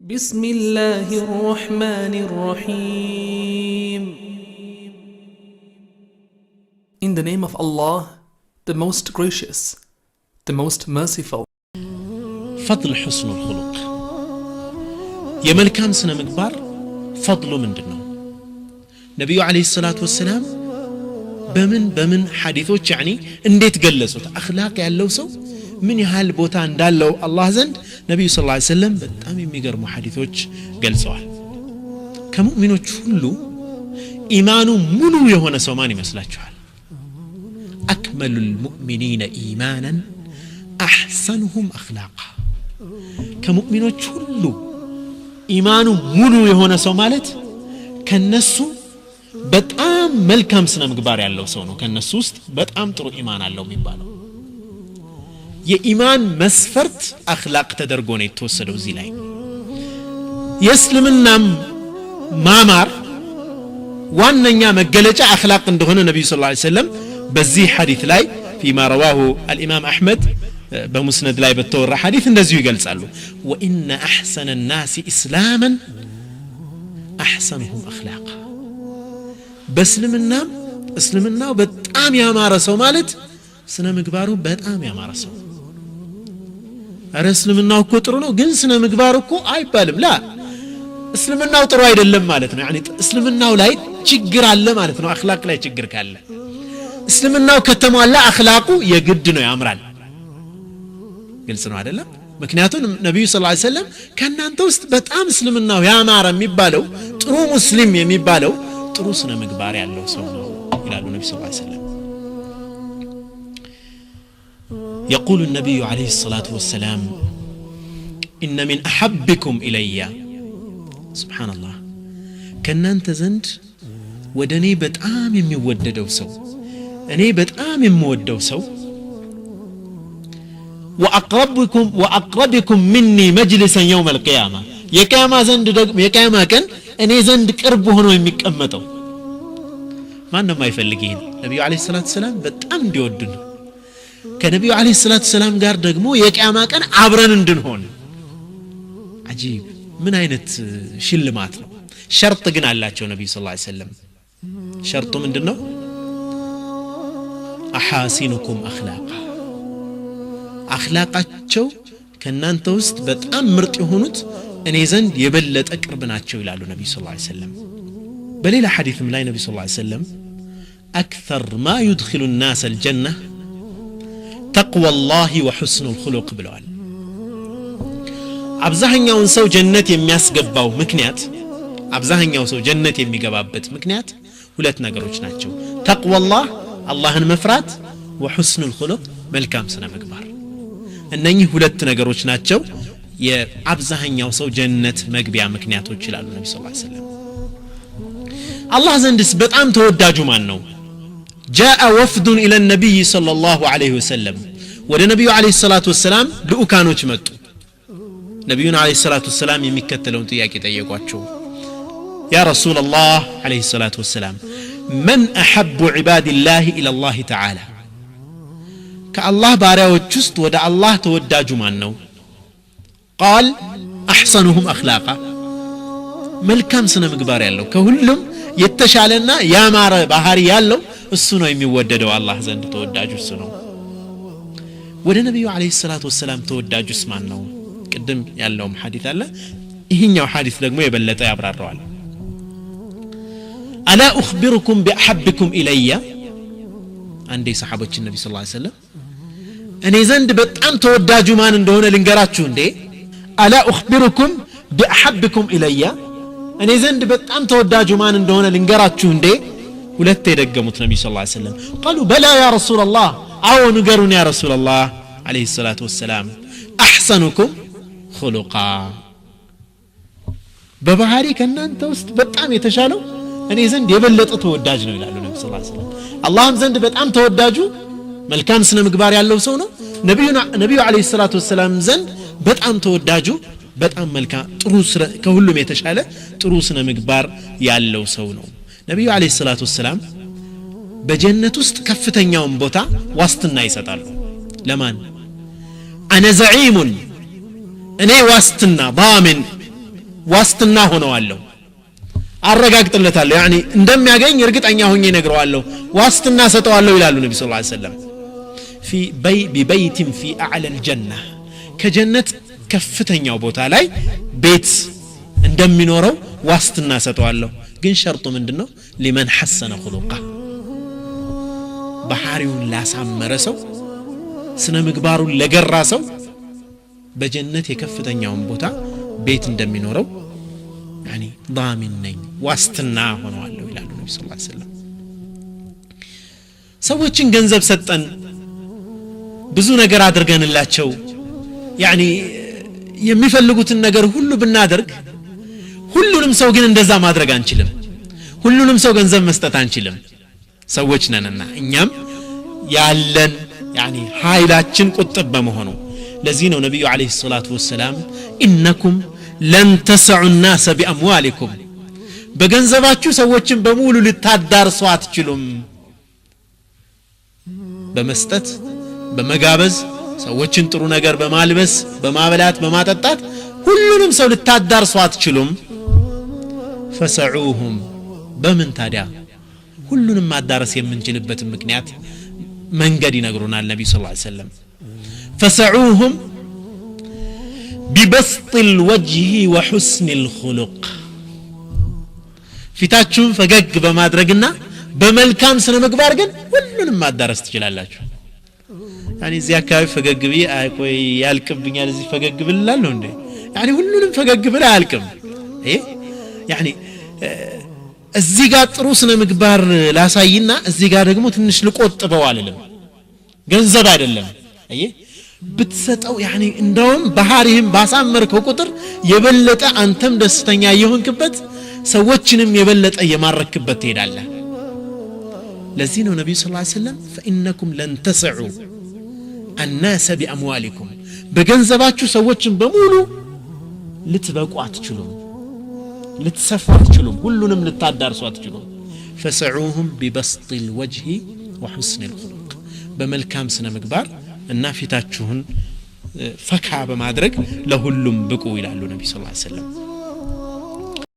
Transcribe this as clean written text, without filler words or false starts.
بسم الله الرحمن الرحيم. In the name of Allah, the most gracious, the most merciful. فضل حسن الخلق የመልካም ስነ ምግባር ፈضሉ ምንድነው? ነብዩ አለይሂ ሰላቱ ወሰለም በምን ሐዲሶች ያኒ እንዴት ገለጹት? አኽላቅ ያለው ሰው ምን ያህል ቦታ እንዳለው አላህ ዘንድ ነብዩ ሰለላሁ ዐለይሂ ወሰለም በጣም የሚገርሙ ሐዲሶች ገልጸዋል። ከሙእሚኖች ሁሉ ኢማኑ ሙሉ የሆነ ሰው ማን ይመስላችኋል? አክመሉል ሙእሚኒነ ኢማናን አሕሰኑሁም አኽላቃ። ከሙእሚኖች ሁሉ ኢማኑ ሙሉ የሆነ ሰው ማለት ከነሱ በጣም መልካም ስነ ምግባር ያለው ሰው ነው። ከነሱ ውስጥ በጣም ጥሩ ኢማን አለው የሚባለው የኢማን መስፈርት አኽላቅ ተደርጎ ነው የተወሰደው እዚህ ላይ። የእስልምናም ማማር ዋነኛ መገለጫ አኽላቅ እንደሆነ ነብዩ ሰለላሁ ዐለይሂ ወሰለም በዚህ ሐዲስ ላይ فيما رواه الامام احمد በሙስነድ ላይ በተወራ ሐዲስ እንደዚሁ ይገልጻሉ። وان احسن الناس اسلاما احسنهم اخلاقا። እስልምናው በጣም ያማረ ሰው ማለት ስነ ምግባሩ በጣም ያማረ ሰው። አረ እስልምናው እኮ ጥሩ ነው ግን ስነ ምግባሩ እኮ አይባልም። ላ እስልምናው ጥሩ አይደለም ማለት ነው። ያኒ እስልምናው ላይ ችግር አለ ማለት ነው። አኽላቅ ላይ ችግር ካለ እስልምናው ከተሟላ አኽላቁ የግድ ነው ያምራል። ግልጽ ነው አይደለም? ምክንያቱም ነብዩ ሰለላሁ ዐለይሂ ወሰለም ከናንተ ውስጥ በጣም እስልምናው ያማረ የሚባለው ጥሩ ሙስሊም የሚባለው ጥሩ ስነ ምግባር ያለው ሰው ነው ይላሉ ነብዩ ሰለላሁ ዐለይሂ ወሰለም። يقول النبي عليه الصلاة والسلام إن من أحبكم إلي سبحان الله كنانت زند ودني بتآم يموددو سو أني بتآم يموددو سو وأقربكم مني مجلسا يوم القيامة يكاما زند يكاما كان أني زند قرب هنا يمكمتو ما أنما يفلقين النبي عليه الصلاة والسلام بتآم بيوددو ከነብዩ አለይሂ ሰላቱ ሰላም ጋር ደግሞ የቂያማ ቀን አብረን እንድንሆን አጂብ ምን አይነት ሽልማት ነው። ሸርጥ ግን አላቸው ነብዩ ሰለላሁ ዐለይሂ ወሰለም። ሸርጡ ምንድነው? አሐሲኑኩም አኽላቃ። አኽላቃቸው ከናንተ ውስጥ በጣም ምርጥ የሆኑት እኔ ዘንድ የበለጠ ቅርብ ናቸው ይላሉ ነብዩ ሰለላሁ ዐለይሂ ወሰለም። በሌላ ሐዲስም ላይ ነብዩ ሰለላሁ ዐለይሂ ወሰለም አክተር ማ يدخل الناس الجنة تقوى الله وحسن الخلق ብለዋል። አብዛኛውን ሰው ጀነት የሚያስገባው ምክንያት አብዛኛው ሰው ጀነት የሚገባበት ምክንያት ሁለት ነገሮች ናቸው። تقوى الله አላህን መፍራት وحسن الخلق መልካም ስነ ምግባር። እነኚህ ሁለት ነገሮች ናቸው የአብዛኛው ሰው ጀነት መግቢያ ምክንያቶች ይላሉ ነብዩ ሰለላሁ ዐለይሂ ወሰለም። አላህ ዘንድስ በጣም ተወዳጁ ማን ነው? جاء وفد إلى النبي صلى الله عليه وسلم والنبي عليه الصلاة والسلام لؤكانوች መጡ። ነብዩን عليه الصلاة والسلام የሚከተለውን ጥያቄ ጠየቋቸው። يا رسول الله عليه الصلاة والسلام من أحب عباد الله إلى الله تعالى كالله ባሪያዎች ውስጥ ወደ አላህ ተወዳጁ ማን ነው? قال أحسنهم أخلاقا መልካም ስነ ምግባር ያለው ከሁሉም የተሻለና ያማረ ባህሪ ያለው እሱ ነው የሚወደደው አላህ ዘንድ ተወዳጁ እሱ ነው። ወደ ነብዩ አለይሂ ሰላቱ ወሰለም ተወዳጁስ ማን ነው? ቅድም ያለውም ሐዲስ አለ። ይሄኛው ሐዲስ ደግሞ የበለጠ ያብራራዋል። አላ اخبركم باحبكم الي አንዴ ሰሃቦች ነብዩ ሰለላሁ ዐለይሂ ወሰለም እኔ ዘንድ በጣም ተወዳጁ ማን እንደሆነ ልንገራችሁ እንዴ? አላ اخبركم باحبكم الي እኔ ዘንድ በጣም ተወዳጁ ማን እንደሆነ ልንገራችሁ እንዴ? ሁለቴ ደገሙት ነብዩ ሰለላሁ ዐለይሂ ወሰለም። قالوا بلى يا رسول الله አው ንገሩን ያ رسول الله عليه الصلاه والسلام احسنكم خلقا በባህሪ ከናንተ ውስጥ በጣም የተሻለው እኔ ዘንድ የበለጠ ተወዳጅ ነው ይላሉ ነብዩ ሰለላሁ ዐለይሂ ወሰለም። አላህም ዘንድ በጣም ተወዳጁ መልካም ስነ ምግባር ያለው ሰው ነው። ነብዩ عليه الصلاه والسلام ዘንድ በጣም ተወዳጁ በጣም መልካም ጥሩ ከሁሉም የተሻለ ጥሩ ስነ ምግባር ያለው ሰው ነው። ነብዩ عليه الصلاه والسلام በጀነት ውስጥ ከፍተኛውን ቦታ ዋስትና ይሰጣሉ። ለማን? انا زعيم እኔ ዋስትና ضامن ዋስትና ሆነዋለሁ አረጋግጥለታለሁ ያኒ እንደሚያገኝ እርግጠኛ ሆኜ ነግረዋለሁ ዋስትና ሰጠዋለሁ ይላሉ ነብዩ ሰለላሁ ዐለይሂ ወሰለም في ببيت في اعلى الجنه ከጀነት ከፍተኛው ቦታ ላይ ቤት እንደሚኖረው ዋስትና ሰጠዋለሁ ግን ሸርጡ ምንድነው لمن حسن خلقه ባህሪውን ላሳመረ ሰው ስነ ምግባሩን ለገራ ሰው በጀነት የከፍተኛውን ቦታ ቤት እንደሚኖረው يعني ضامن ነኝ ዋስትና ሆነዋለሁ ይላሉ ነብዩ ሰለላሁ ዐለይሂ ወሰለም ሰዎችን ገንዘብ ሰጠን ብዙ ነገር አድርገንላቸው يعني የሚፈልጉትን ነገር ሁሉ ብናደርግ ሁሉንም ሰው ግን እንደዛ ማድረግ አንችልም ሁሉንም ሰው ገንዘብ መስጠት አንችልም ሰዎች ነንና እኛም ያለን يعني ኃይላችን ቁጥብ በመሆኑ ለዚህ ነው ነብዩ አለይሂ ሰላቱ ወሰለም ኢነኩም ለን ተስዑ الناس باموالكم በገንዘባችሁ ሰዎችን በሙሉ ልታዳርሱ አትችሉም በመስጠት በመጋበዝ ሰዎችን ጥሩ ነገር በማልበስ በማበላት በማጠጣት ሁሉንም ሰው ልታዳርሱ አትችሉም فسعوهم በምን ታዲያ ሁሉንም ማዳረስ የምንችልበት ምክንያት መንገድ ይነግሩናል ነብዩ ሰለላሁ ዐለይሂ ወሰለም فسعوهم ببسط الوجه وحسن الخلق ፊታችሁን ፈገግ በማድረግና በመልካም ስነ ምግባር ግን ሁሉንም ማዳረስ ትችላላችሁ يعني እዚህ አካባቢ ፈገግ ብዬ ቆይ ያልቅብኛል እዚህ ፈገግ ብላለሁ እንዴ يعني ሁሉንም ፈገግ ብለ አልቅም يعني እዚህ ጋር ጥሩ ስነ ምግባር ላሳይና እዚህ ጋር ደግሞ ትንሽ ልቆጥበው አልልም ገንዘብ አይደለም ብትሰጠው يعني እንደውም ባህሪህም ባሳመርከው ቁጥር የበለጠ አንተም ደስተኛ የሆንክበት ሰዎችንም የበለጠ የማረክበት ትሄዳለህ ለዚህ ነው ነብዩ ሰለላሁ ዐለይሂ ወሰለም فإنكم لن تسعوا الناس بأموالكم በገንዘባችሁ ሰዎችን በሙሉ ልትበቁ አትችሉም ልትሰፉ አትችሉም ሁሉንም ልታዳርሱ አትችሉም فسعوهم ببسط الوجه وحسن الخلق በመልካም ስነ ምግባር እና ፊታችሁን ፈካ በማድረግ ለሁሉም ብቁ ይላሉ ነብዩ ሰለላሁ ዐለይሂ ወሰለም